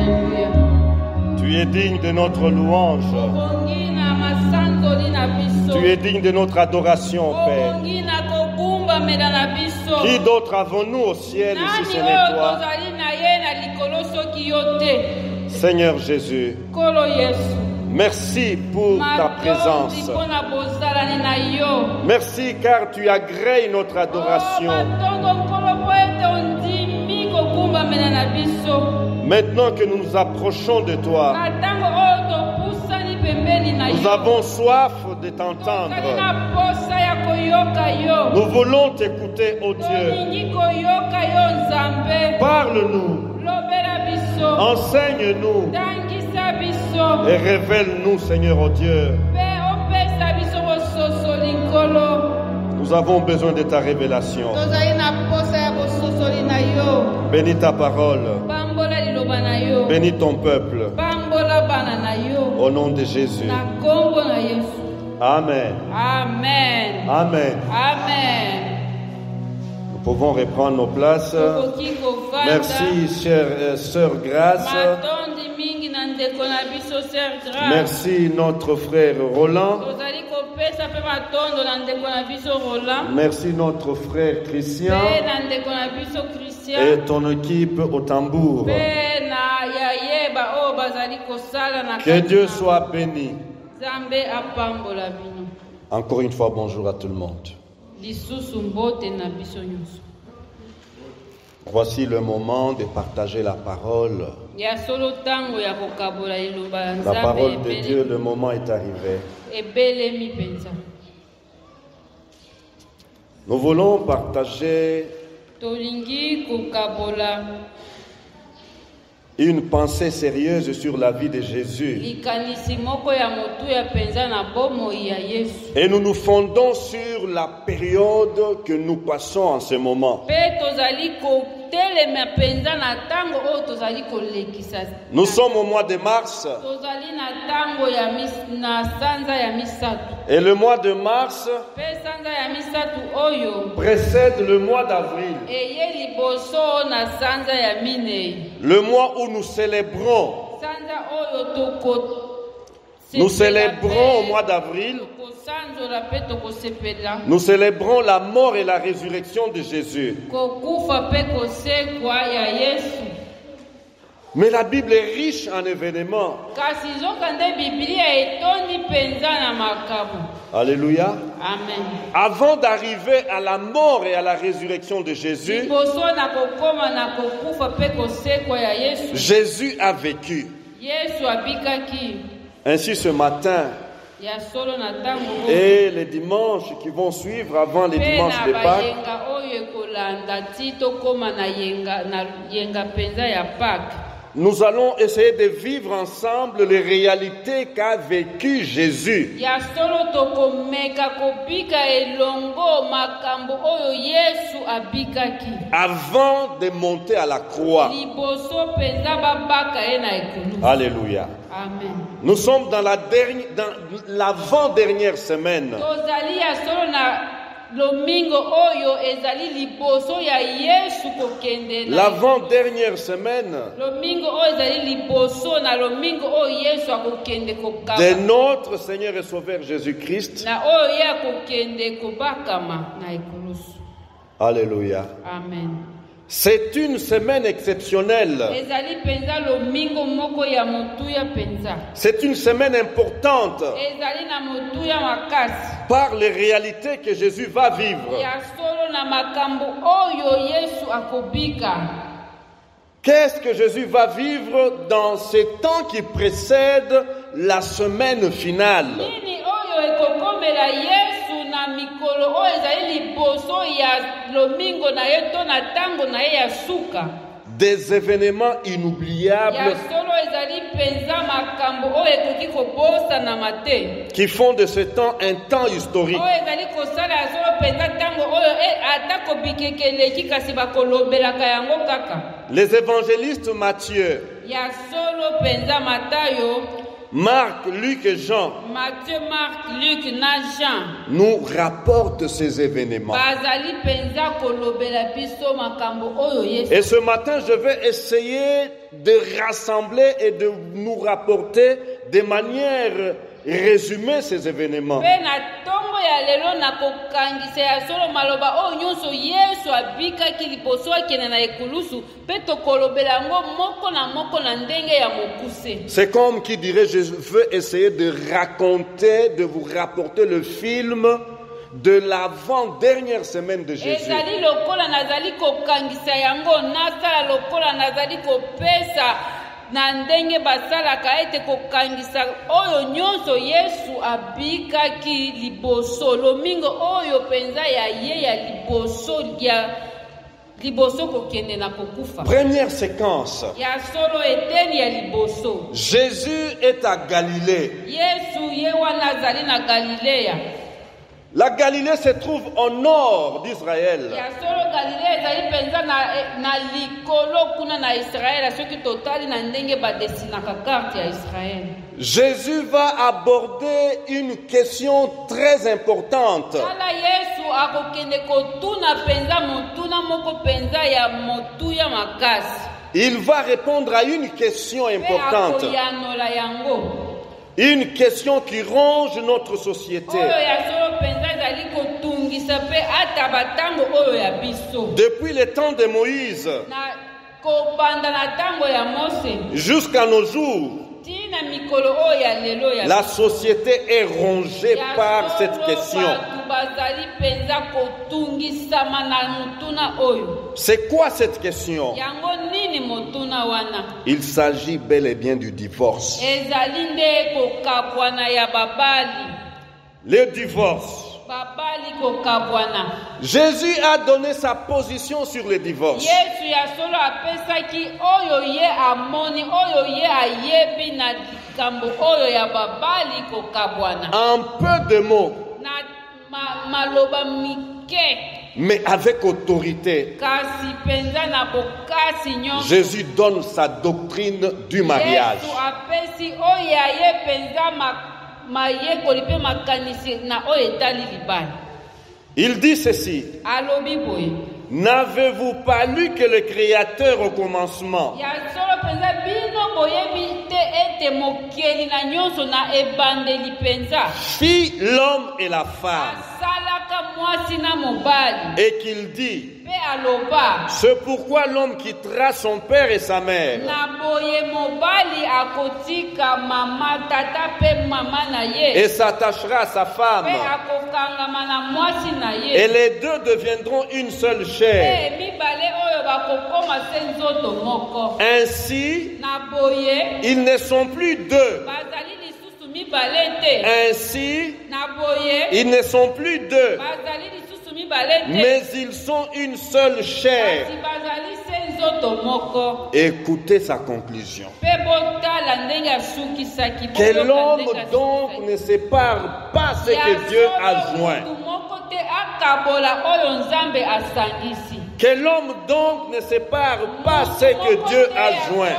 Alléluia. Tu es digne de notre louange. Tu es digne de notre adoration, Père. Qui d'autre avons-nous au ciel si ce n'est toi? Seigneur Jésus, merci pour ta présence. Merci car tu agrées notre adoration. Maintenant que nous nous approchons de toi, nous avons soif de t'entendre. Nous voulons t'écouter, ô Dieu. Parle-nous, enseigne-nous et révèle-nous, Seigneur, ô Dieu. Nous avons besoin de ta révélation. Bénis ta parole. Bénis ton peuple. Au nom de Jésus. Amen. Amen. Amen. Amen. Nous pouvons reprendre nos places. Merci, chère sœur Grâce. Merci, notre frère Roland. Merci, notre frère Christian. Et ton équipe au tambour. Que Dieu soit béni. Encore une fois, bonjour à tout le monde. Voici le moment de partager la parole. La parole de Dieu, le moment est arrivé. Nous voulons partager une pensée sérieuse sur la vie de Jésus. Et nous nous fondons sur la période que nous passons en ce moment. Nous sommes au mois de mars. Et le mois de mars précède le mois d'avril. Le mois où nous célébrons. Nous célébrons au mois d'avril. Nous célébrons la mort et la résurrection de Jésus. Mais la Bible est riche en événements. Alléluia. Amen. Avant d'arriver à la mort et à la résurrection de Jésus, Jésus a vécu. Ainsi ce matin et les dimanches qui vont suivre avant les dimanches de Pâques, nous allons essayer de vivre ensemble les réalités qu'a vécu Jésus. Avant de monter à la croix. Alléluia. Amen. Nous sommes dans l'avant-dernière semaine. L'avant-dernière semaine de notre Seigneur et Sauveur Jésus-Christ. Alléluia. Amen. C'est une semaine exceptionnelle. C'est une semaine importante par les réalités que Jésus va vivre. Qu'est-ce que Jésus va vivre dans ces temps qui précèdent la semaine finale? Des événements inoubliables qui font de ce temps un temps historique. Les évangélistes Matthieu, Marc, Luc et Jean nous rapportent ces événements. Et ce matin, je vais essayer de rassembler et de nous rapporter de manière résumée ces événements. Pe na ntongo ya lelo nakokangisa ya solo maloba oyo nyonso Yesu abikaki liboso akende na ekulusu mpe tokolobela yango moko na ndenge ya mokuse. C'est comme qui dirait, je veux essayer de raconter, de vous rapporter le film de l'avant-dernière semaine de Jésus. Ezali lokola nazali kokangisa yango nasala lokola nazali kopesa na ndenge basalaka ete kokangisa oyo nyonso Yesu abikaki liboso lomingo oyo penza ya ye ya liboso kokende na kokufa. Première séquence. Ya solo eteni ya liboso. Jésus est à Galilée. Yesu ye wana azali na Galilea. La Galilée se trouve au nord d'Israël. Ya solo Galilea ezali penza na likolo kuna na Israël soki totali na ndenge badesinaka carte ya Israël. Jésus va aborder une question très importante. Tala Yesu akokende kotuna penza motuna moko penza ya motuya makasi. Il va répondre à une question importante. Pe akoyanola yango. Une question qui ronge notre société. Oyo ya solo penza ezali kotungisa pe ata batango oyo ya biso. Depuis le temps de Moïse Na kobanda na tango ya Mose. jusqu'à nos jours, la société est rongée par cette question. C'est quoi cette question? Il s'agit bel et bien du divorce. Le divorce. Jésus a donné sa position sur le divorce. En peu de mots, mais avec autorité, Jésus donne sa doctrine du mariage. Il dit ceci: n'avez-vous pas lu que le Créateur au commencement fit l'homme et la femme, et qu'il dit: c'est pourquoi l'homme quittera son père et sa mère et s'attachera à sa femme, et les deux deviendront une seule chair. Ainsi, ils ne sont plus deux. Ainsi, ils ne sont plus deux, mais ils sont une seule chair. Écoutez sa conclusion. Que l'homme donc ne sépare pas ce que Dieu a joint. Que l'homme donc ne sépare pas ce que Dieu a joint.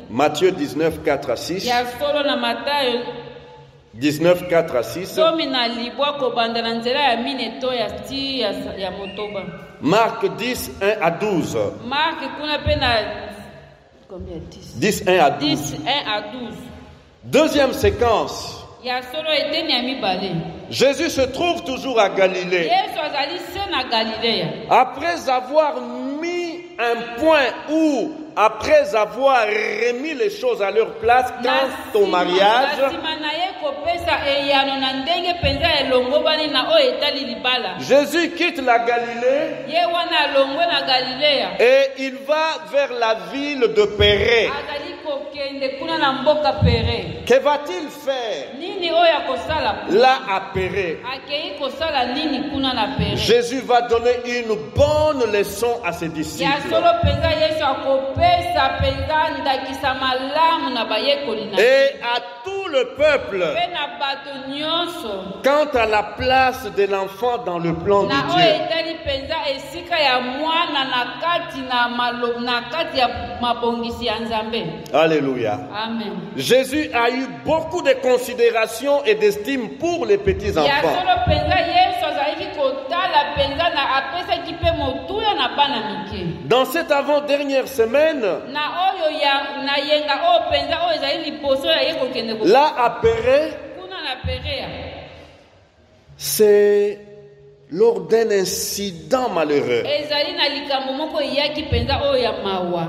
Matthieu 19, 4 à 6. 19, 4 à 6. Marc 10, 1 à 12. 10, 1 à 12. Deuxième séquence. Jésus se trouve toujours à Galilée. Après avoir mis un point où, après avoir remis les choses à leur place quant au mariage, Jésus quitte la Galilée et il va vers la ville de Pérée. Que va-t-il faire là à Pérée? Jésus va donner une bonne leçon à ses disciples. Et à tous le peuple mpe na bato nyonso quant à la place de l'enfant dans le plan de na oyo Dieu. etali mpenza esika ya mwana na kati ya mabongisi ya Nzambe. Alléluia. Amen. Jésus a eu beaucoup de considération et d'estime pour les petits ya enfants. solo mpenza Yesu azalaki kotala mpenza na apesaki mpe motuya na bana mike. Dans cette avant-dernière semaine, Na oyo na yenga oyo mpenza oyo ezali liboso ya ye kokende là à Péret, kuna na Perea, c'est lors d'un incident malheureux ezali na likambo moko eyaki mpenza oyo ya mawa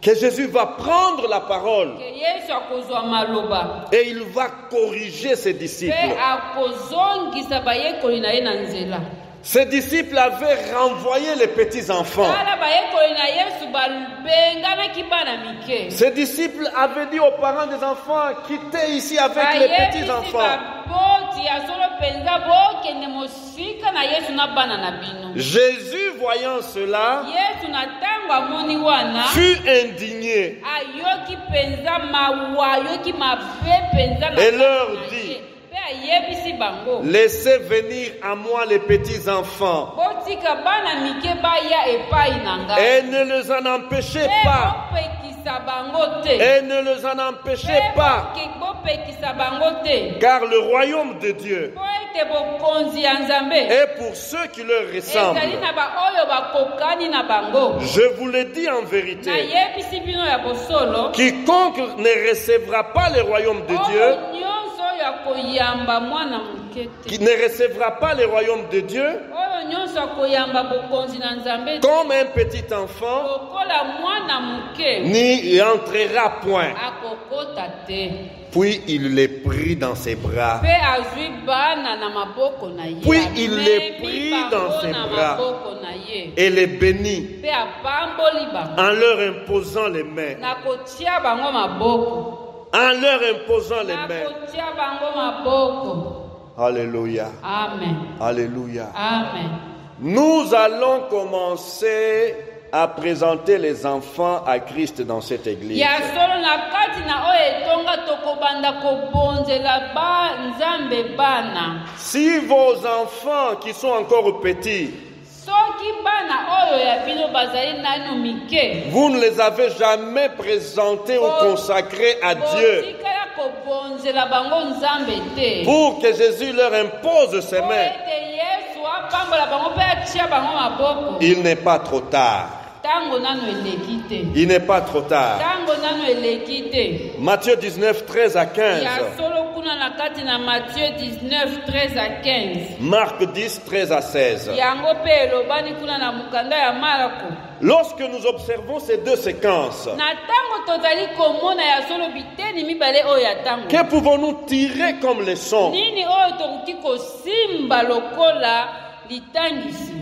que Jésus va prendre la parole ke Yesu akozwa maloba et il va corriger ses disciples. mpe akozongisa bayekoli na ye na nzela. Ses disciples avaient renvoyé les petits-enfants. Tala bayekoli na Yesu babenganaki bana mike. Ses disciples avaient dit aux parents des enfants, quittez ici avec les petits-enfants. Baboti ya solo mpenza bokende mosika na Yesu na bana na bino. Jésus, voyant cela, Yesu na ntango amoni wana fut indigné ayoki mpenza mawa ayoki mabe mpenza na et leur na dit, ye. Mpe ayebisi bango laissez venir à moi les petits-enfants botika bana mike baya epai na ngai et ne les en empêchez mpe pas. bopekisa bango te Et ne les en empêchez pas, bopekisa bango te car le royaume de Dieu po ete bokonzi ya Nzambe est pour ceux qui leur ressemblent. ezali na baoyo bakokani na bango. Je vous le dis en vérité, Nayebisi bino ya bosolo quiconque ne recevra pas le royaume de Dieu, oyo nyonso oyo akoyamba mwana moke te, qui ne recevra pas le royaume de Dieu oyo nyonso akoyamba bokonzi na Nzambe comme un petit enfant, lokola mwana moke n'y entrera point. akokota te. Puis il les prit dans ses bras. Mpe azwi bana na maboko na ye, Puis il les amemi prit bango dans ses na bras maboko na ye, et les bénit mpe apamboli bango en leur imposant les mains. na kotia bango maboko, En leur imposant les na mains. kotia bango maboko. Alléluia. Amen. Alléluia. Amen. Nous allons commencer à présenter les enfants à Christ dans cette église. Ya solo na kati na oyo etonga tokobanda kobonzela ba Nzambe bana. Si vos enfants qui sont encore petits, Soki bana oyo ya bino bazali nanu mike, vous ne les avez jamais présentés ou consacrés à Dieu botikala kobonzela bango Nzambe te. pour que Jésus leur impose ses Po mains, ete Yesu apambola bango mpe atia bango maboko. il n'est pas trop tard. Tango nanu eleki te. Il n'est pas trop tard. Tango nanu eleki te. Matthieu 19, 13 à 15. Ya solo kuna na kati na Matthieu 19, 13 à 15. Marc 10, 13 à 16. Yango mpe elobani kuna na mukanda ya Marko. Lorsque nous observons ces deux séquences, Na tango tozali komona ya solo biteni mibale oyo ya tango. que pouvons-nous tirer comme leçon? Nini oyo tokoki kosimba lokola litangisi?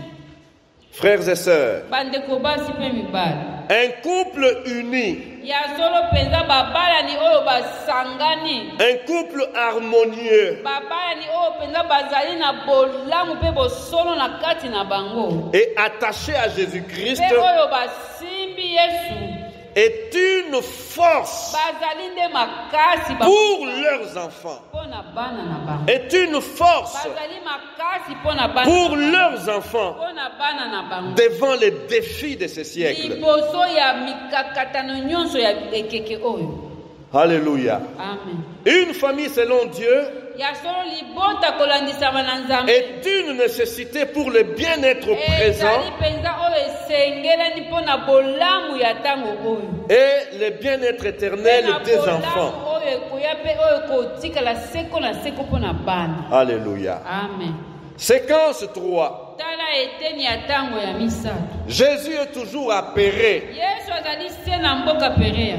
Frères et sœurs, Bandeko basi mpe mibale. un couple uni, Ya solo mpenza babalani oyo basangani. un couple harmonieux Babalani oyo mpenza bazali na bolamu mpe bosolo na kati na bango. et attaché à Jésus-Christ Mpe oyo basimbi Yesu. est une force Bazali nde makasi pour leurs enfants. mpona bana na bango. Est une force Bazali makasi mpona bana pour na bango. leurs enfants Mpona bana na bango. devant les défis de ce siècle. Liboso ya mikakatano nyonso ya ekeke oyo. Alléluia. Amen. Une famille selon Dieu Ya solo libota kolandisama na Nzambe. est une nécessité pour le bien-être présent Ezali mpenza oyo esengelani mpona bolamu ya ntango oyo. et le bien-être éternel Mpe na des bolamu enfants. oyo ekoya mpe oyo ekotikala seko na seko mpona bana. Alléluia. Amen. Séquence 3. Tala eteni ya ntango ya misato. Jésus est toujours à Péret. Yesu azali se na mboka Perea.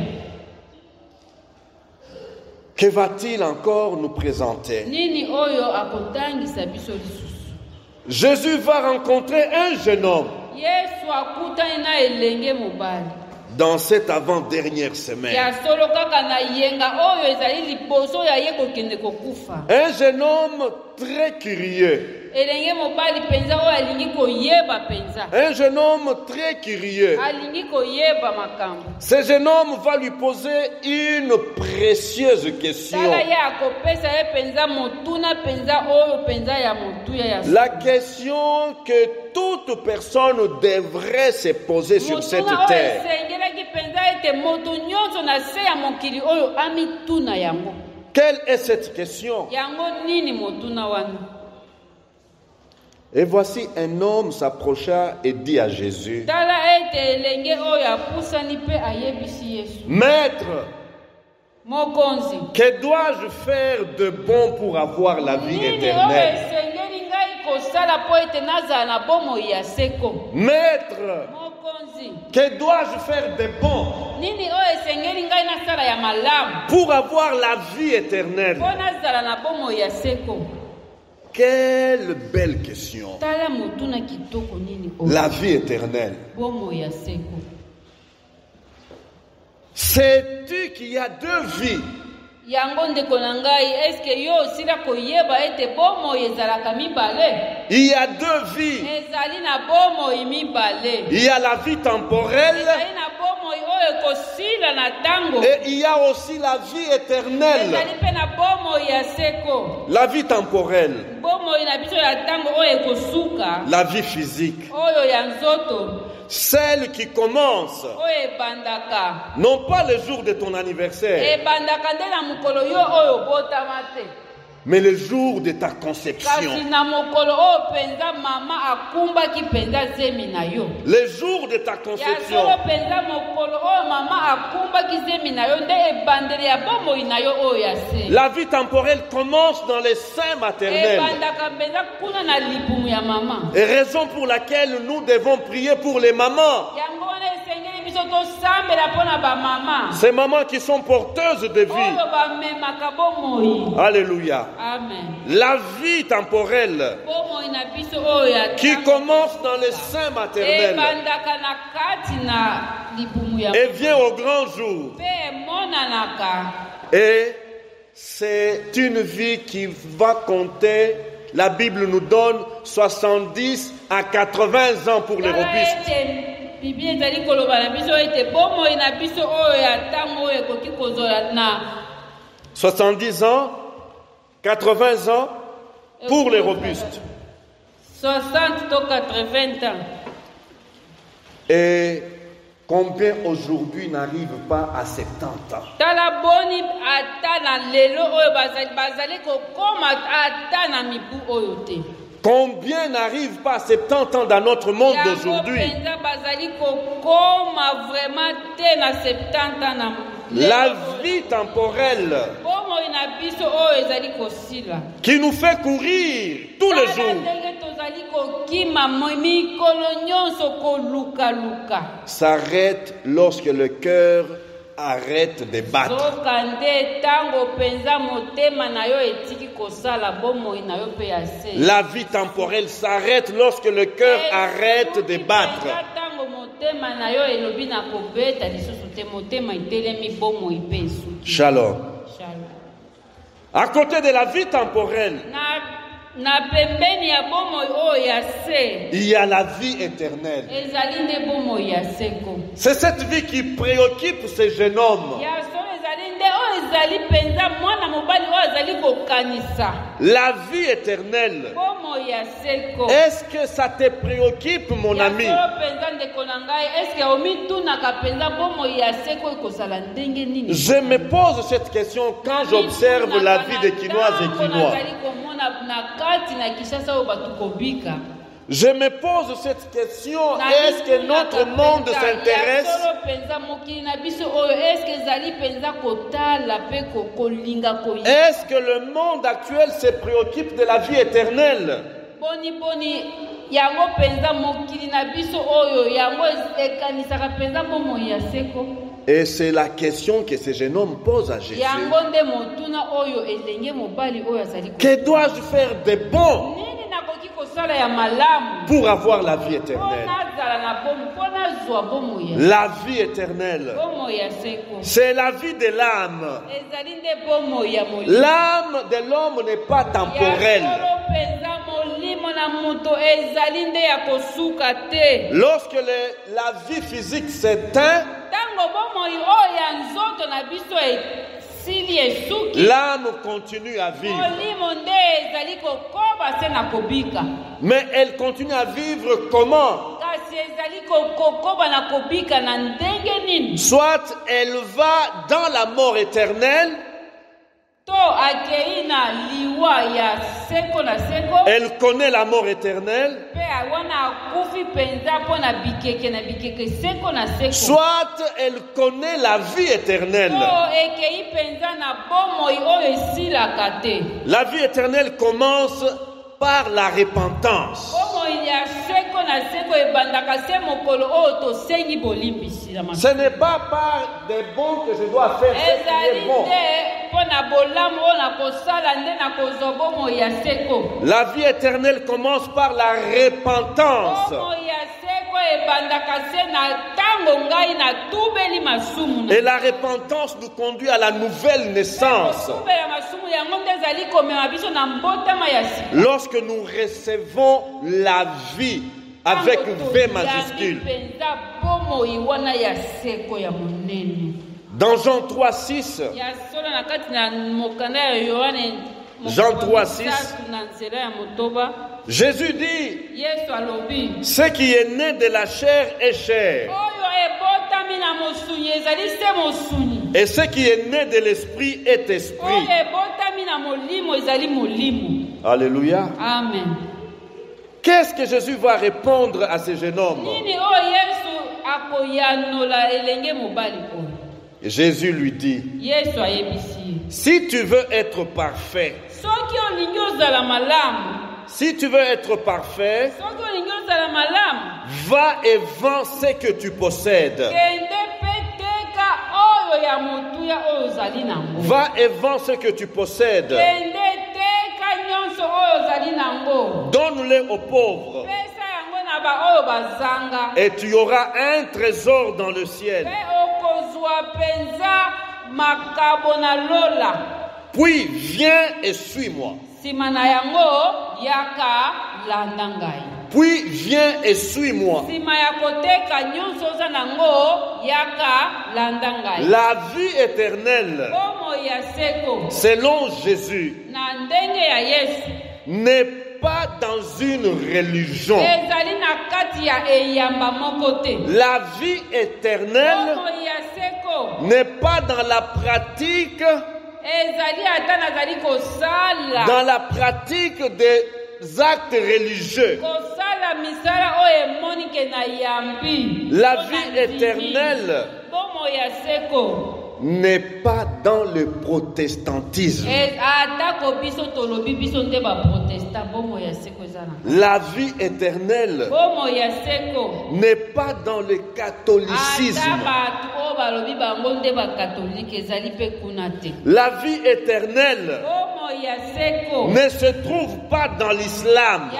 Que va-t-il encore nous présenter? Nini oyo akotangisa biso lisusu? Jésus va rencontrer un jeune homme Yesu akutani na elenge mobali. dans cette avant-dernière semaine. Ya solo kaka na yenga oyo ezali liboso ya ye kokende kokufa. Un jeune homme très curieux. elenge mobali penza oyo alingi koyeba penza Un jeune homme très curieux. alingi koyeba makambo Ce jeune homme va lui poser une précieuse question. tala ye akopesa ye penza motuna penza oyo penza ya motuya ya La question que toute personne devrait se poser sur cette motuna oyo terre. esengelaki penza ete moto nyonso na se ya mokili oyo amituna yango Quelle est cette question? yango nini motuna wana Et voici un homme s'approcha et dit à Jésus, tala ete elenge oyo apusani mpe ayebisi yesu Maître, mokonzi que dois-je faire de bon pour avoir la vie nini oyo éternelle? esengeli ngai kosala mpo ete nazala na bomoi ya seko Maître, mokonzi que dois-je faire de bon nini oyo esengeli ngai nasala ya malamu pour avoir la vie éternelle? mpo nazala na bomoi ya seko Quelle belle question. tala motuna kitoko nini oyo La vie éternelle. bomoi ya seko Sais-tu qu'il y a deux vies? yango ndeko na ngai eske yo osila koyeba ete bomoi ezalaka mibale Il y a deux vies. ezali na bomoi mibale Il y a la vie temporelle ezali na bomoi oyo ekosila na ntango et il y a aussi la vie éternelle. ezali mpe na bomoi ya seko La vie temporelle, bomoi na biso ya ntango oyo ekosuka la vie physique, oyo ya nzoto celle qui commence oyo ebandaka non pas le jour de ton anniversaire, ebandaka nde na mokolo yo oyo obotama te mais le jour de ta conception. kasi na mokolo oyo mpenza mama akumbaki mpenza zemi na yo Le jour de ta ya conception. solo mpenza mokolo oyo mama akumbaki zemi na yo nde ebandeli ya bomoi na yo oyo ya se La vie temporelle commence dans les seins maternels. ebandaka mpenza kuna na libumu ya mama Et raison pour laquelle nous devons prier pour les mamans. yango wana esengeli biso tosambela mpo na bamama Ces mamans qui sont porteuses de vie. oyo bamemaka bomoi Alléluia. amen La vie temporelle bomoi na biso oyo ya qui ntango commence dans les seins maternels ebandaka na kati na libumu ya et vient au grand jour. mpe emonanaka Et c'est une vie qui va compter, la Bible nous donne 70 à 80 ans pour les tala robustes. ete biblia ezali koloba na biso ete bomoi na biso oyo ya ntango oyo ekoki kozola na 70 ans, 80 ans pour les robustes. 60 to 80 ans Et combien aujourd'hui n'arrivent pas à 70 ans? tala boni ata na lelo oyo bazali kokoma ata na mibu oyo te Combien n'arrivent pas à 70 ans dans notre monde yango d'aujourd'hui? mpenza bazali kokoma vraiment te na 70 ans na La vie temporelle bomoi na biso oyo ezali kosila qui nous fait courir tous les tala jours ndenge tozali kokima mikolo nyonso kolukaluka s'arrête lorsque le cœur arrête de battre. zoka nde ntango mpenza motema na yo etiki kosala bomoi na yo mpe ya se La vie temporelle s'arrête lorsque le cœur arrête de battre. ntango motema na yo elobi na kobeta lisusu te motema etelemi bomoi mpe esuki Shalom. Shalom. À côté de la vie temporelle, na pembeni ya bomoi oyo ya se il y a la vie éternelle. ezali nde bomoi ya seko C'est cette vie qui préoccupe ce jeune homme. ya solo ezali nde oyo ezali mpenza mwana mobali oyo azali kokanisa La vie éternelle. bomoi ya seko Est-ce que ça te préoccupe, mon ami? ya solo mpenza ndeko na ngai eske omitunaka mpenza bomoi ya seko ekozala ndenge nini Je me pose cette question quand j'observe la vie des Quinoises et Quinois. nazali komona na kati na Kinshasa oyo bato kobika Je me pose cette question, est-ce que notre monde s'intéresse? solo mpenza mokili na biso oyo eske ezali mpenza kotala mpe kolinga koyeba Est-ce que le monde actuel se préoccupe de la vie éternelle? boni yango mpenza mokili na biso oyo yango ekanisaka mpenza bomoi ya seko Et c'est la question que ce jeune homme pose à Jésus. yango nde motuna oyo elenge mobali oyo azali Que dois-je faire de bon nini nakoki kosala ya malamu pour avoir la vie mpo éternelle? nazala na bomo mpo nazwa bomoi ya La vie éternelle, bomoi ya seko c'est la vie de l'âme. ezali nde bomoi ya molimo L'âme de l'homme n'est pas temporelle. ya solo mpenza molimo Lorsque la vie physique s'éteint, là, nous continuons à vivre. Mais elle continue à vivre comment? Soit elle va dans la mort éternelle, elle connaît la mort éternelle, soit elle connaît la vie éternelle. La vie éternelle commence par la repentance. Ce n'est pas par des bons que je dois faire ce qui est bon. La vie éternelle commence par la repentance. Et la repentance nous conduit à la nouvelle naissance. Lorsque nous recevons la vie avec V majuscule. Dans Jean 3,6, Jean 3,6, Jésus dit, ce qui est né de la chair est chair. Et ce qui est né de l'esprit est esprit. Alléluia. Amen. Qu'est-ce que Jésus va répondre à ce jeune homme? Jésus lui dit, si tu veux être parfait, si tu veux être parfait, va et vends ce que tu possèdes. Va et vends ce que tu possèdes. Donne-les aux pauvres. Et tu auras un trésor dans le ciel. Puis viens et suis-moi. Puis viens et suis-moi. La vie éternelle, selon Jésus, n'est pas dans une religion. La vie éternelle n'est pas dans la pratique, des actes religieux. La vie éternelle n'est pas dans le protestantisme. La vie éternelle n'est pas dans le catholicisme. La vie éternelle ne se trouve pas dans l'islam.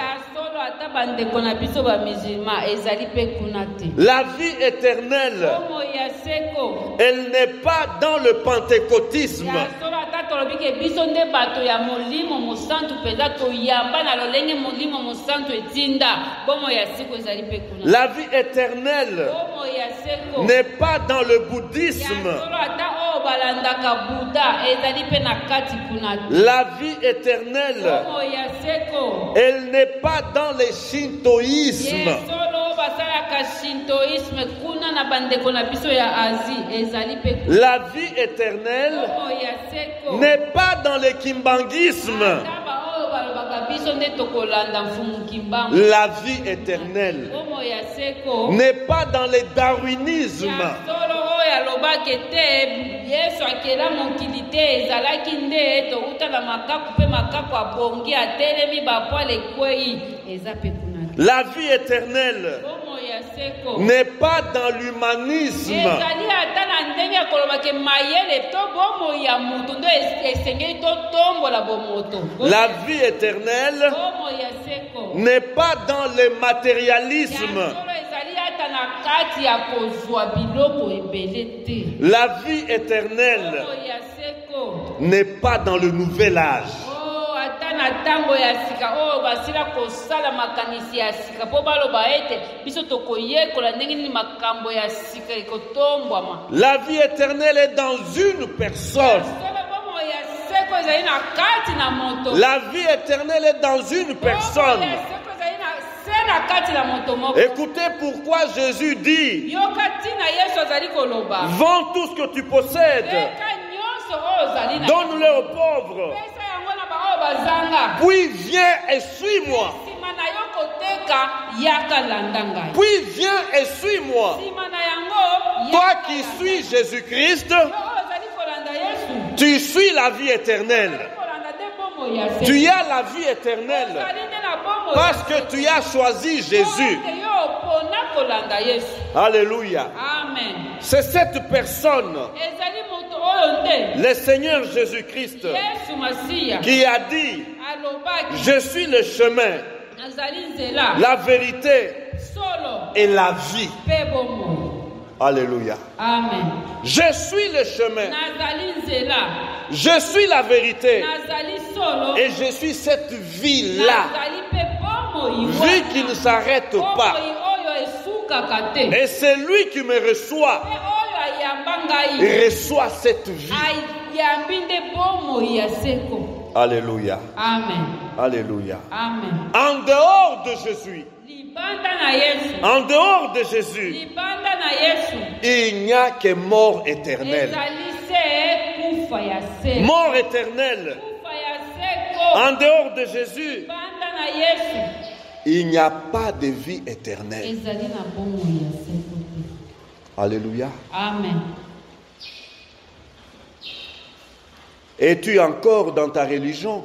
La vie éternelle, elle n'est pas dans le pentecôtisme. La vie éternelle n'est pas dans le bouddhisme. La vie éternelle, elle n'est pas dans le shintoïsme. La vie éternelle n'est pas dans le kimbanguisme. La vie éternelle n'est pas dans le darwinisme. La vie éternelle n'est pas dans l'humanisme. La vie éternelle n'est pas dans le matérialisme. La vie éternelle n'est pas dans le nouvel âge. na tango ya sika oyo basila kosala makanisi ya sika po baloba ete biso tokoyekola ndenge nini makambo ya sika ekotombwama. La vie éternelle est dans une personne. La vie éternelle est dans une personne. Écoutez pourquoi Jésus dit: vends tout ce que tu possèdes, donne-le aux pauvres, puis viens et suis-moi. Puis viens et suis-moi. Toi qui suis Jésus-Christ, tu suis la vie éternelle. Tu as la vie éternelle parce que tu as choisi Jésus. Alléluia. Amen. C'est cette personne, le Seigneur Jésus-Christ, qui a dit: je suis le chemin, la vérité et la vie. Alléluia. Amen. Je suis le chemin, je suis la vérité et je suis cette vie-là, vie qui ne s'arrête pas. Et c'est lui qui me reçoit. Il reçoit cette vie. Alléluia. Amen. Alléluia. Amen. En dehors de Jésus, en dehors de Jésus, il n'y a que mort éternelle. Mort éternelle. En dehors de Jésus, il n'y a pas de vie éternelle. Alléluia. Amen. Es-tu encore dans ta religion?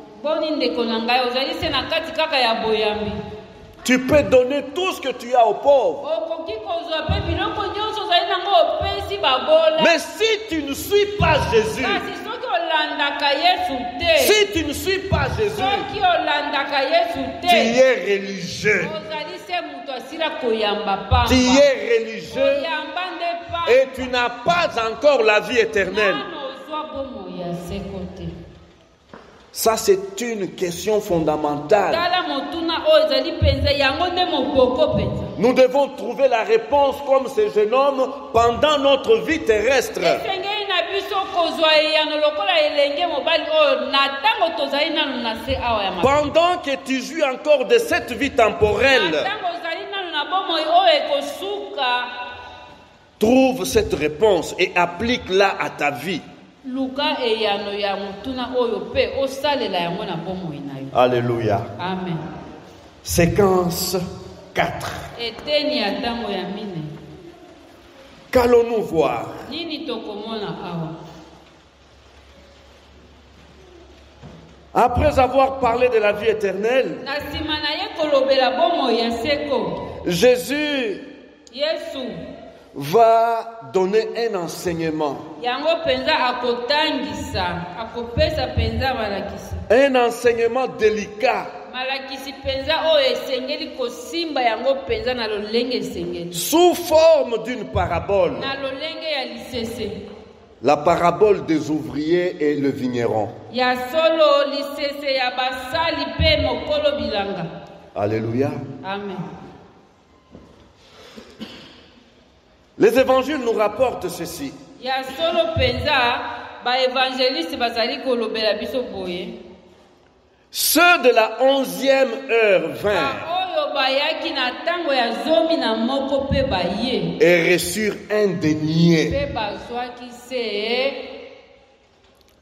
Tu peux donner tout ce que tu as aux pauvres. Mais si tu ne suis pas Jésus, si tu ne suis pas Jésus, tu es religieux. Tu es religieux et tu n'as pas encore la vie éternelle. Ça, c'est une question fondamentale. Nous devons trouver la réponse comme ce jeune homme pendant notre vie terrestre. Pendant que tu jouis encore de cette vie temporelle, trouve cette réponse et applique-la à ta vie. Alléluia. Amen. Séquence 4. Qu'allons-nous voir? Après avoir parlé de la vie éternelle, Jésus va donner un enseignement. Un enseignement délicat. Sous forme d'une parabole. La parabole des ouvriers et le vigneron. Alléluia. Amen. Les évangiles nous rapportent ceci. Ceux de la 11e heure vinrent et reçurent un denier.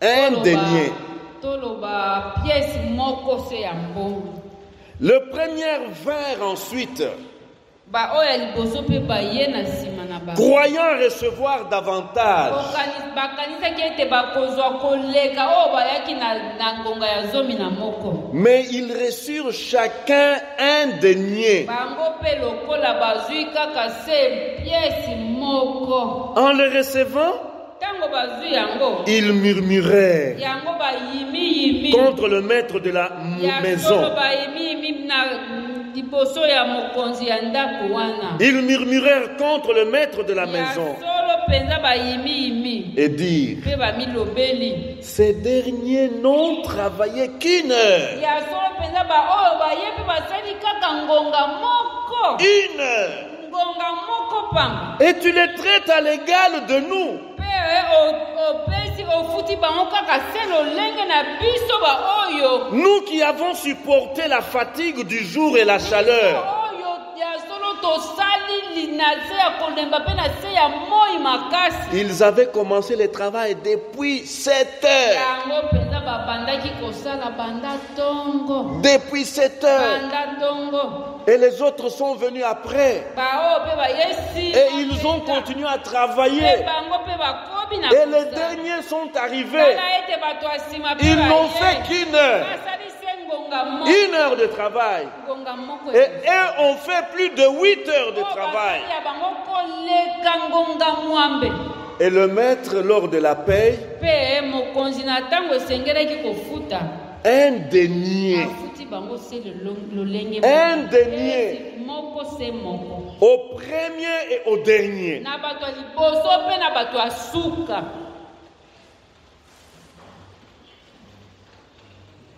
Un denier. Le premier vinrent ensuite, croyant recevoir davantage. Mais ils reçurent chacun un denier. En le recevant, ils murmurèrent contre le maître de la maison. Ils murmurèrent contre le maître de la maison. et dire, ces derniers n'ont travaillé qu'une heure. Une heure. Et tu les traites à l'égal de nous. Nous qui avons supporté la fatigue du jour et la chaleur. Ils avaient commencé le travail depuis 7 heures. Depuis 7 heures. Et les autres sont venus après. Et ils ont continué à travailler. Et les derniers sont arrivés. Ils n'ont fait qu'une heure. 1 heure de travail. Et eux ont fait plus de 8 heures de travail. Et le maître, lors de la paye, un denier au premier et au dernier.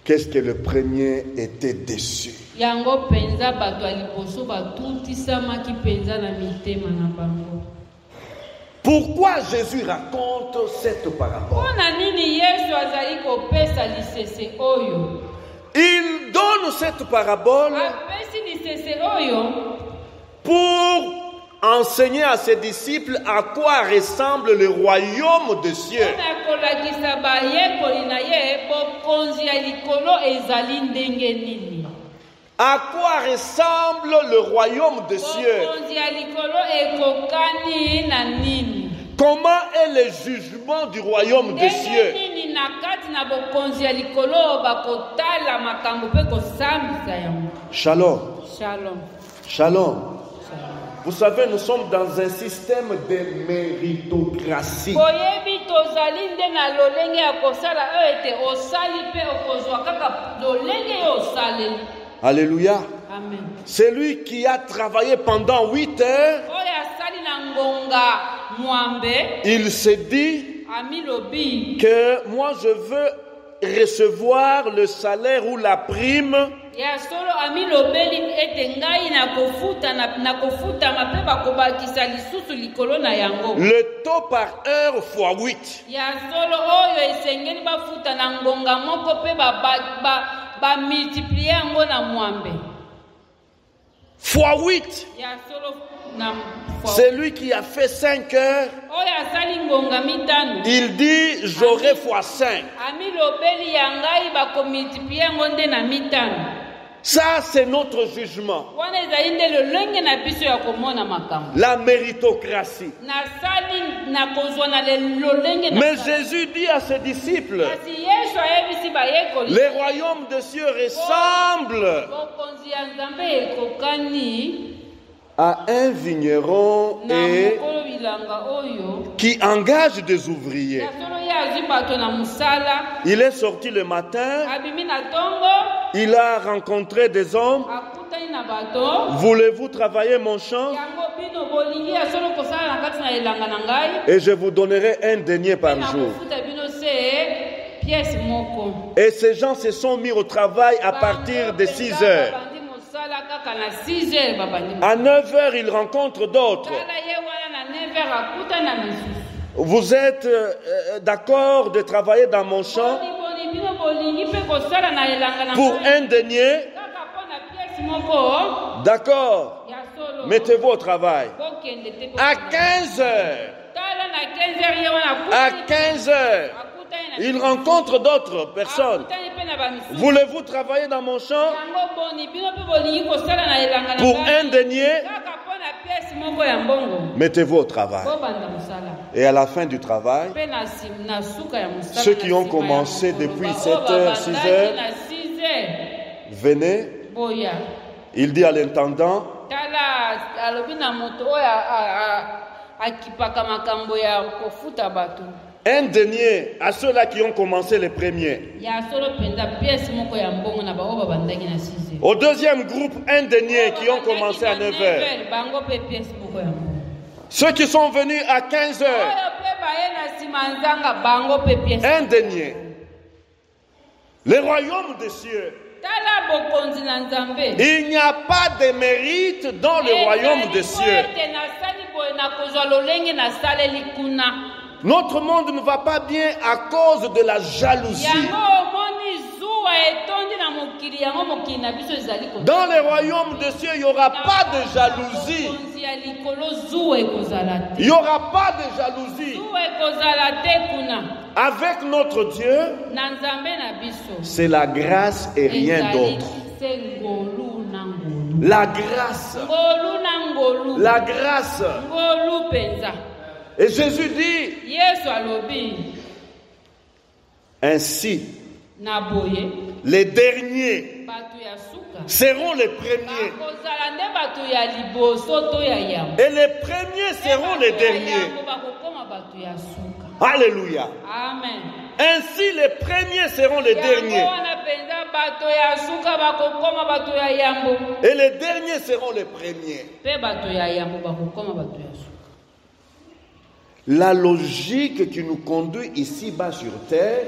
Qu'est-ce que le premier était déçu? Pourquoi Jésus raconte cette parabole? Il donne cette parabole pour enseigner à ses disciples à quoi ressemble le royaume des cieux. À quoi ressemble le royaume des cieux? Comment est le jugement du royaume des cieux? Shalom. Shalom. Shalom. Vous savez, nous sommes dans un système de méritocratie. Alléluia. Amen. Celui qui a travaillé pendant 8 heures, il s'est dit que moi je veux recevoir le salaire ou la prime le taux par heure fois 8. Fois 8. Celui qui a fait 5 heures, il dit j'aurai fois 5. Ça, c'est notre jugement. La méritocratie. Mais Jésus dit à ses disciples, les royaumes des cieux ressemblent à un vigneron et qui engage des ouvriers. Il est sorti le matin, il a rencontré des hommes. Voulez-vous travailler mon champ? Et je vous donnerai un denier par jour. Et ces gens se sont mis au travail à partir de 6 heures. À 9 heures, ils rencontrent d'autres. Vous êtes d'accord de travailler dans mon champ pour un denier? D'accord. Mettez-vous au travail. À 15 heures. À 15 heures. Il rencontre d'autres personnes. Voulez-vous travailler dans mon champ pour un denier? Mettez-vous au travail. Et à la fin du travail, ceux qui ont commencé depuis 7 heures, 6 heures, venez. Il dit à l'intendant, un denier à ceux-là qui ont commencé les premiers. Au deuxième groupe, un denier qui ont commencé à 9 heures. Ceux qui sont venus à 15 heures. Un dernier. Le royaume des cieux. Il n'y a pas de mérite dans le royaume des cieux. Notre monde ne va pas bien à cause de la jalousie. Dans le royaume des cieux, il n'y aura pas de jalousie. Il n'y aura pas de jalousie. Avec notre Dieu, c'est la grâce et rien d'autre. La grâce. La grâce. Et Jésus dit, ainsi, les derniers seront les premiers. Et les premiers seront les derniers. Alléluia. Amen. Ainsi les premiers seront les derniers. Et les derniers seront les premiers. La logique qui nous conduit ici-bas sur terre,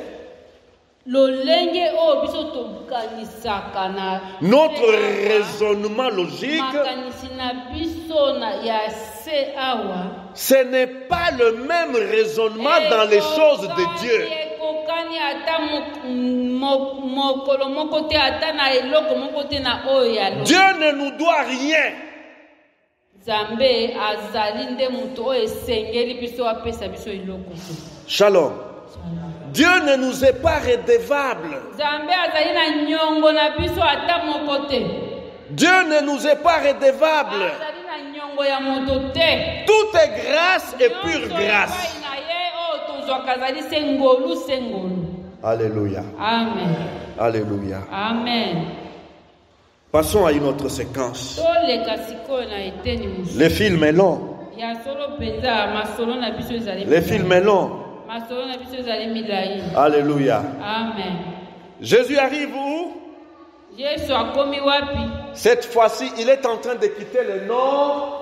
notre raisonnement logique, ce n'est pas le même raisonnement dans les choses de Dieu. Dieu ne nous doit rien. Shalom. Dieu ne nous est pas redevable. Dieu ne nous est pas redevable. Tout est grâce et pure grâce. Alléluia. Amen. Alléluia. Amen. Passons à une autre séquence. Le film est long. Le film est long. Alléluia. Amen. Jésus arrive où? Cette fois-ci, il est en train de quitter le nord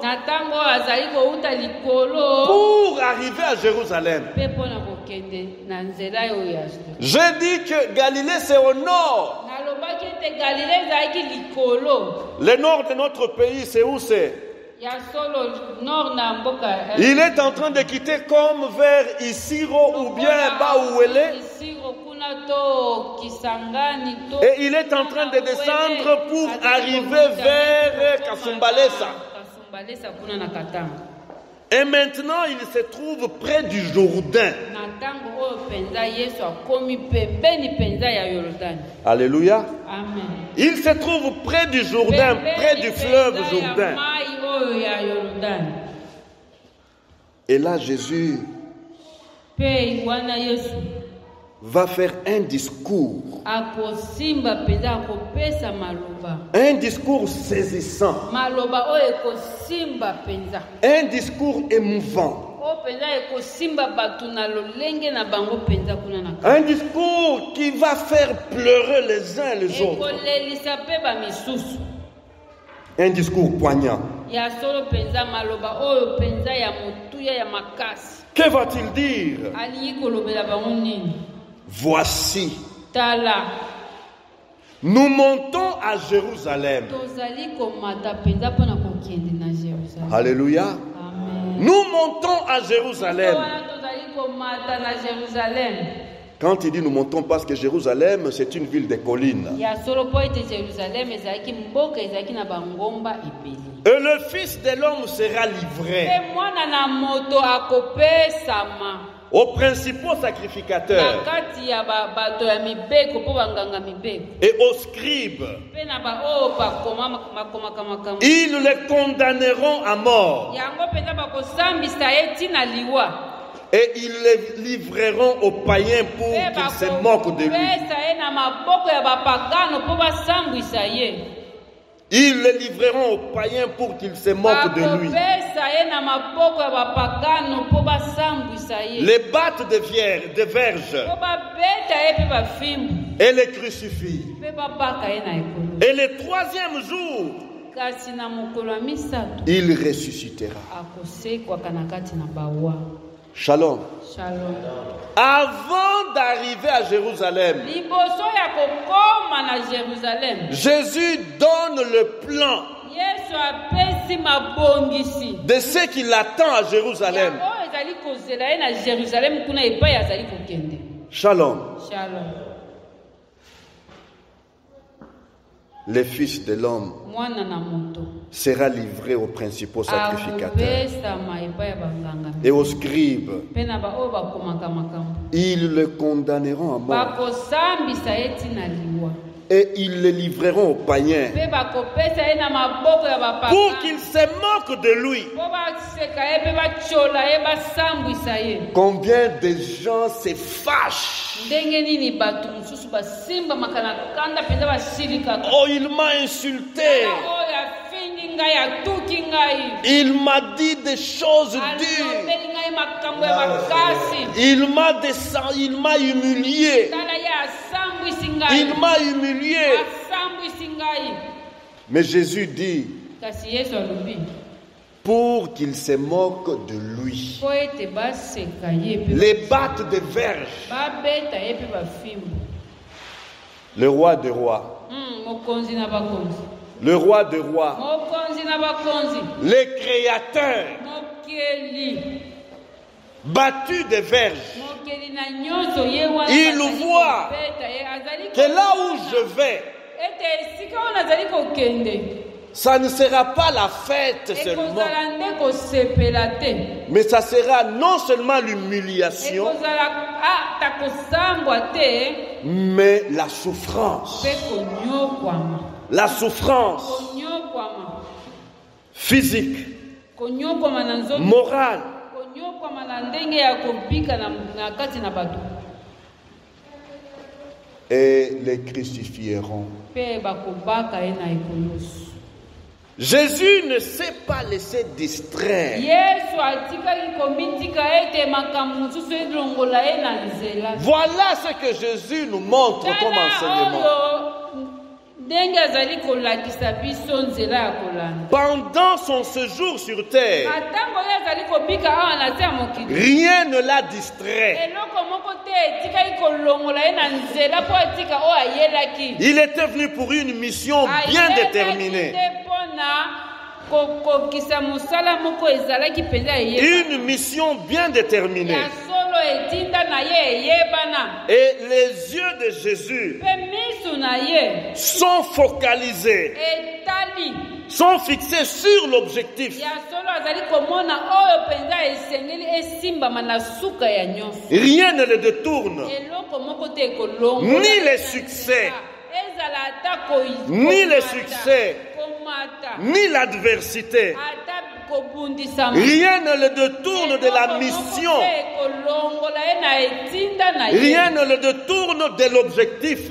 pour arriver à Jérusalem. Je dis que Galilée c'est au nord. Le nord de notre pays, c'est où c'est? Il est en train de quitter comme vers Isiro ou bien Baouélé. Et il est en train de descendre pour arriver vers Kasumbalesa. Et maintenant, il se trouve près du Jourdain. Alléluia. Amen. Il se trouve près du Jourdain, près du fleuve Jourdain. Et là, Jésus va faire un discours. Un discours saisissant. Un discours émouvant. Un discours qui va faire pleurer les uns les autres. Un discours poignant. Que va-t-il dire? Voici, nous montons à Jérusalem. Alléluia. Amen. Nous montons à Jérusalem. Quand il dit nous montons, parce que Jérusalem, c'est une ville de collines. Et le Fils de l'homme sera livré aux principaux sacrificateurs et aux scribes. Ils les condamneront à mort. Et ils les livreront aux païens pour qu'ils se moquent de lui. Ils les livreront aux païens pour qu'ils se moquent de lui. Les battent de verges et les crucifient. Et le troisième jour, il ressuscitera. Shalom. Shalom. Avant d'arriver à Jérusalem, Jésus donne le plan de ce qu'il attend à Jérusalem. Shalom. Shalom. Le Fils de l'homme sera livré aux principaux sacrificateurs et aux scribes. Ils le condamneront à mort et ils le livreront aux païens pour qu'ils se moquent de lui. Combien de gens se fâchent? Oh, il m'a insulté. Il m'a dit des choses dures. Il m'a humilié. Il m'a humilié. Mais Jésus dit, pour qu'il se moque de lui, les battent de verges. Le roi des rois, le roi des rois, le créateur, battu de verges. Il voit que là où je vais, ça ne sera pas la fête seulement, mais ça sera non seulement l'humiliation, mais la souffrance. La souffrance physique, morale. Et les crucifieront. Jésus ne s'est pas laissé distraire. Voilà ce que Jésus nous montre comme enseignement. Pendant son séjour sur terre, rien ne l'a distrait. Il était venu pour une mission bien déterminée. Une mission bien déterminée. Et les yeux de Jésus sont focalisés, sont fixés sur l'objectif. Rien ne le détourne, ni les succès, ni les succès, ni l'adversité. Rien ne le détourne de la mission. Rien ne le détourne de l'objectif.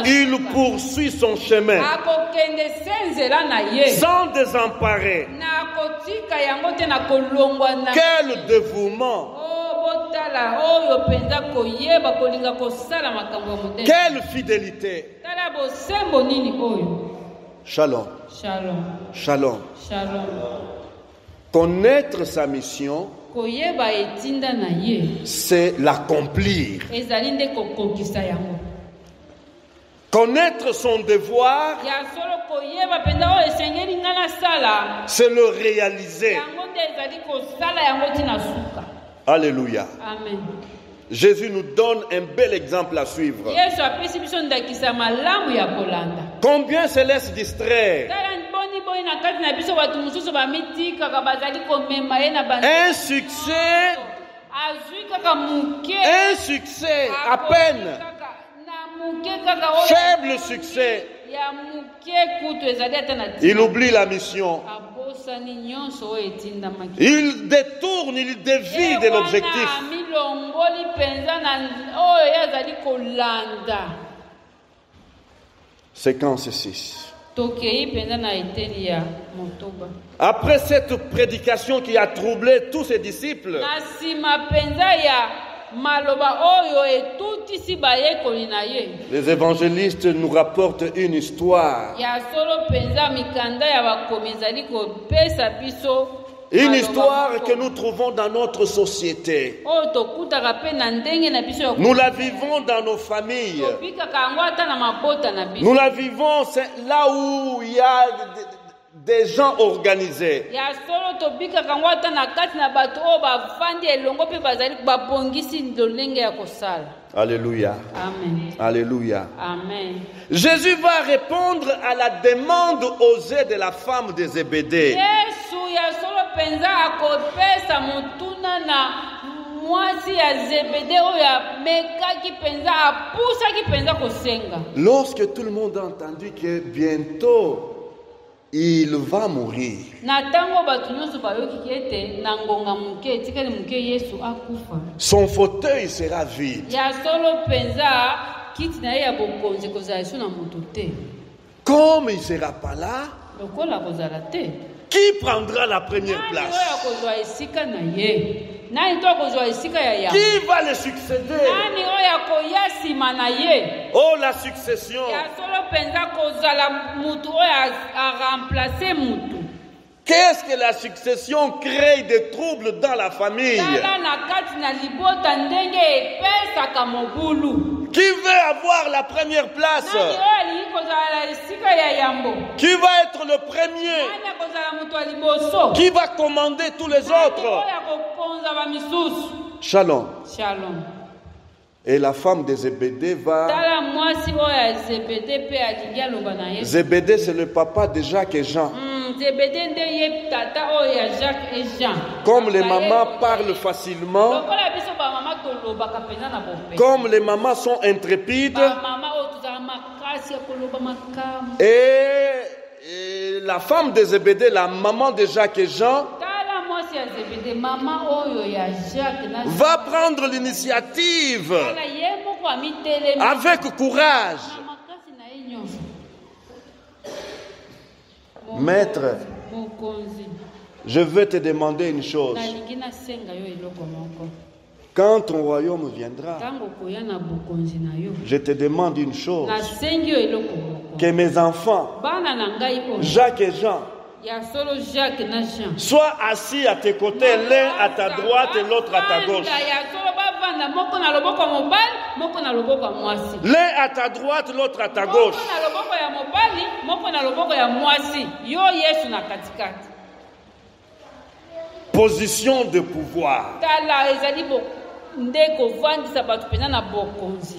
Il poursuit son chemin sans désemparer. Quel dévouement! Quelle fidélité! Shalom. Shalom. Shalom. Shalom. Connaître sa mission, c'est l'accomplir. Connaître son devoir, c'est le réaliser. Alléluia. Amen. Jésus nous donne un bel exemple à suivre. Combien se laisse distraire? Un succès à peine. Faible succès. Il oublie la mission. Il détourne, il dévie de l'objectif. Séquence 6. Après cette prédication qui a troublé tous ses disciples, Les évangélistes nous rapportent une histoire. Une histoire que nous trouvons dans notre société. Nous la vivons dans nos familles. Nous la vivons là où il y a des gens organisés. Alléluia. Amen. Alléluia. Amen. Jésus va répondre à la demande osée de la femme de Zébédée. Lorsque tout le monde a entendu que bientôt il va mourir, son fauteuil sera vide. Comme il ne sera pas là, qui prendra la première place? Qui va le succéder? Oh, la succession. Qu'est-ce que la succession crée des troubles dans la famille? Qui veut avoir la première place? Qui va être le premier? Qui va commander tous les autres? Shalom. Shalom. Et la femme de Zébédée va... Zébédée, c'est le papa de Jacques et Jean. Comme les mamans parlent facilement, comme les mamans sont intrépides, et la femme de Zébédée, la maman de Jacques et Jean, va prendre l'initiative avec courage. Maître, je veux te demander une chose. Quand ton royaume viendra, je te demande une chose. Que mes enfants, Jacques et Jean, soient assis à tes côtés, l'un à ta droite et l'autre à ta gauche. L'un à ta droite, l'autre à ta gauche. Position de pouvoir.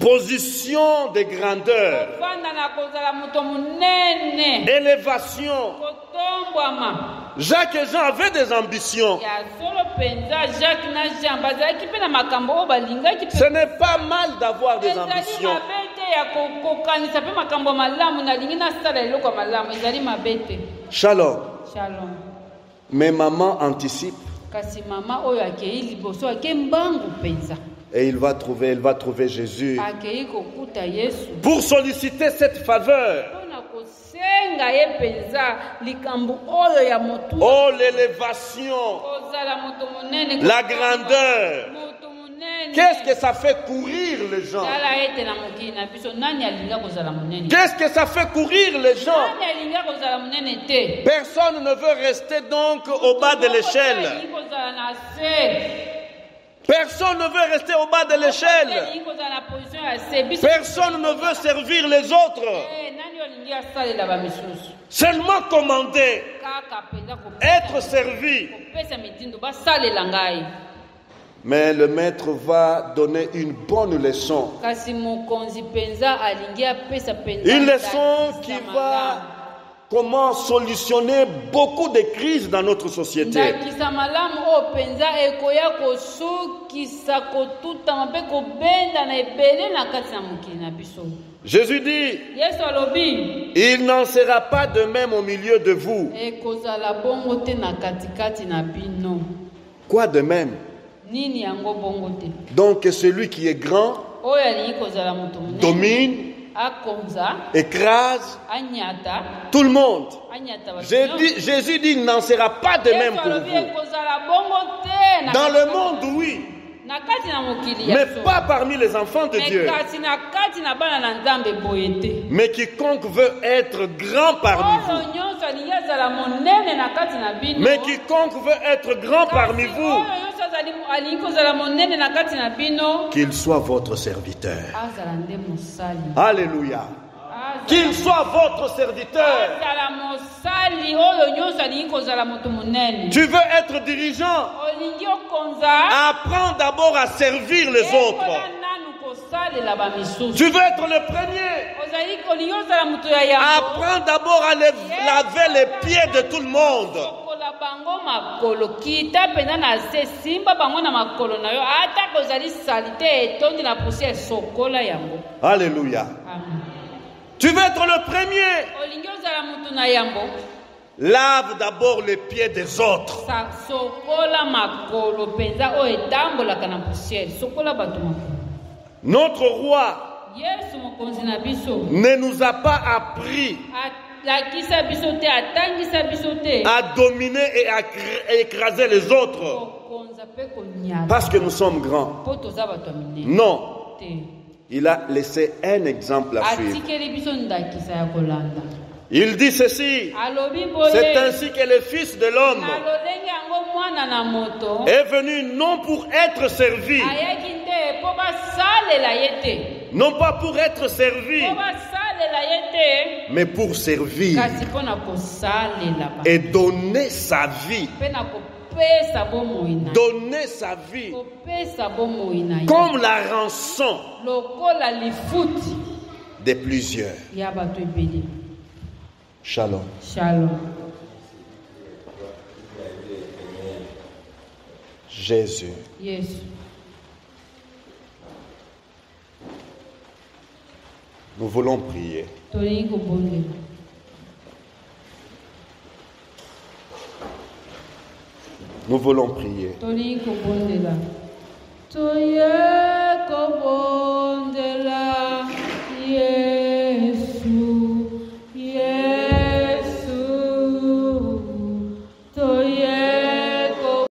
Position de grandeur. Élévation. Jacques et Jean avaient des ambitions. Ce n'est pas mal d'avoir des ambitions. Shalom. Mais maman anticipe. Et elle va trouver Jésus pour solliciter cette faveur. Oh, l'élévation, la grandeur. Qu'est-ce que ça fait courir les gens? Qu'est-ce que ça fait courir les gens? Personne ne veut rester donc au bas de l'échelle. Personne ne veut rester au bas de l'échelle. Personne ne veut servir les autres. Seulement commander, être servi. Mais le maître va donner une bonne leçon. Une leçon qui va comment solutionner beaucoup de crises dans notre société. Jésus dit, il n'en sera pas de même au milieu de vous. Quoi de même? Donc celui qui est grand domine, écrase tout le monde. Jésus dit, il n'en sera pas de même pour vous. Dans le monde, oui. mais pas parmi les enfants de Dieu. Mais quiconque veut être grand parmi vous. Mais quiconque veut être grand parmi vous, qu'il soit votre serviteur. Alléluia. Qu'il soit votre serviteur. Tu veux être dirigeant? Apprends d'abord à servir les autres. Tu veux être le premier? Apprends d'abord à laver les pieds de tout le monde. Alléluia. Tu veux être le premier? Lave d'abord les pieds des autres. Notre roi ne nous a pas appris à dominer et à écraser les autres parce que nous sommes grands. Non. Il a laissé un exemple à suivre. Il dit ceci: c'est ainsi que le Fils de l'homme est venu non pour être servi, non pas pour être servi, mais pour servir et donner sa vie. Donner sa vie comme la rançon de plusieurs. Shalom. Shalom. Jésus. Yes. Nous voulons prier. Nous voulons prier. Toye kobondela.